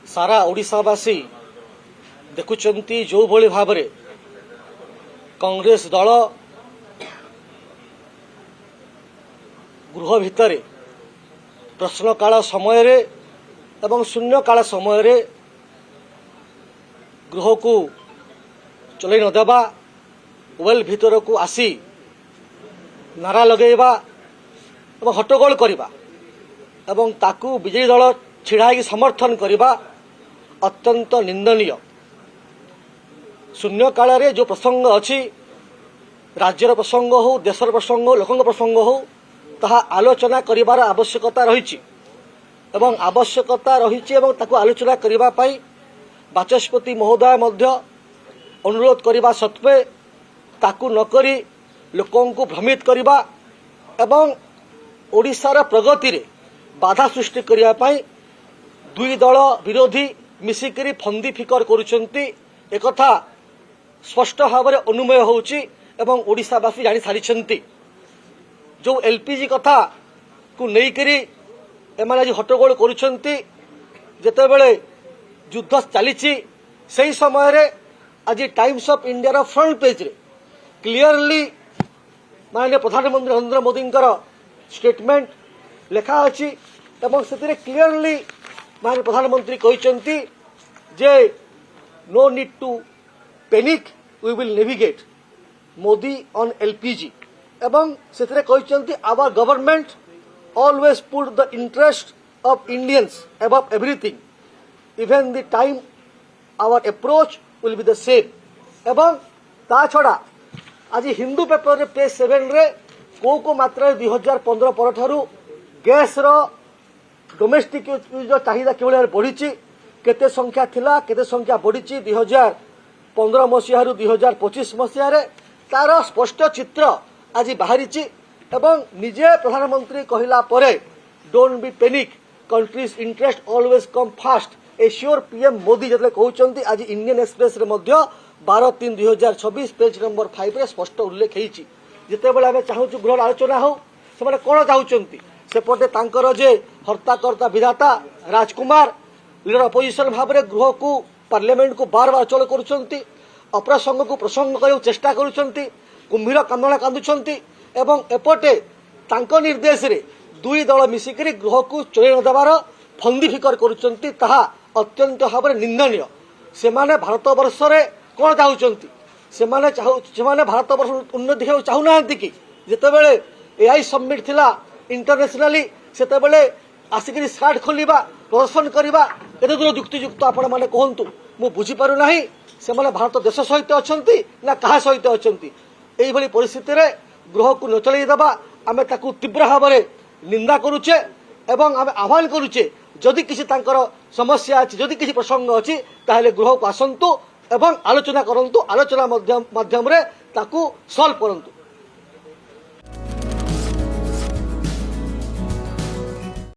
सारा ओडिशावासी देखुचंती जो भली भाबरे कांग्रेस दल गृह भितर प्रश्नकाल समय एवं शून्यकाल समय गृह को चल नदेवा वेल भितर को आसी नारा लगेवा एवं हट्टगोल करवा एवं ताकू विजेयी दल छिड़ाई समर्थन करवा अत्यंत निंदनीय। शून्य काल रे जो प्रसंग अच्छी राज्यर प्रसंग हो देशर प्रसंग हो लोक प्रसंग हो ताहा आलोचना करिवार आवश्यकता रही एवं आवश्यकता रही ताकू आलोचना करने पाई बाचस्पति महोदय मध्य अनुरोध करने सत्वे ताकू नकरी लोकों को भ्रमित करवा एवं ओडिशार प्रगति रे बाधा सृष्टि करने पाई दुई दल विरोधी मिसिकरी फंदी फिकर करुचंती एकथा स्पष्ट भाव में अनुमय होउची एवं ओडिशावासी जानी सारी जो एलपीजी कथा को लेकरी एमाने आज हट्टगोल करुचंती जेतेबेले युद्ध चली से समय रे आज टाइम्स ऑफ इंडिया रो फ्रंट पेज रे क्लियरली माननीय प्रधानमंत्री नरेंद्र मोदी स्टेटमेंट लेखा अछि एवं से क्लियरली माननीय प्रधानमंत्री कहते जे no need to panic we will navigate Modi on LPG एवं से कहते our government always put the interest of Indians above everything even the time our approach will be the same एवं ता छड़ा आज हिंदू पेपर रे पेज 7 रे को मात्रा 2015 पर ठारू गैस रो डोमेस्टिक यूज चाहिदा केवल बढ़ी केते संख्या थिला केते संख्या बढ़ी 2015 मसीह 2025 मसीह तार स्पष्ट चित्र आज बाहरी एवं निजे प्रधानमंत्री कहला परे don't be panic country's interest always come first assure PM Modi जतले कहउचंती आज इंडियन एक्सप्रेस रे मध्य 12/3/2026 पेज नंबर 5 रे स्पष्ट उल्लेख हेछि जेतेबेले आमे चाहूछु गृह आलोचना हो से कोन चाहउचंती सेपटे तांकर जे हर्ताकर्ता विधाता राजकुमार लीडर अपोजिशन भाव में गृह को पार्लियामेंट को बार बार चल करुचंती अप्रसंग को प्रसंग करने चेष्टा करुचंती कुंभीर कांदणा कांदुचंती एवं एपटे तांको निर्देश रे दुई दल मिसिकरी गृह को चले नदेवार फंदी फिकर करुचंती ताहा अत्यंत भाव में निंदनीय। सेमाने भारत वर्ष रे कोन चाहउचंती सेमाने भारत वर्ष उन्नति हो चाहूना कि जेतेबेले एआई समिट थिला इंटरनेशनली सेतेबेले आसिकरी स्कार्ट खोलिबा प्रदर्शन करवा केते दूर युक्तियुक्त आपण माने कहंतु मु बुझी पारु नाही से माने भारत देश सहित अछंती ना कहा सहित अछंती एई भली परिस्थिति रे गृह को न चलै दबा आमे ताकू तीव्र भाव में निंदा करूचे एवं आमे आह्वान करूचे जदि किसी तांकर समस्या अछि जदि किसी प्रसंग अछि ताहेले गृह को आसंतु एवं आलोचना करंतु आलोचना माध्यम रे ताकू सॉल्व करंतु।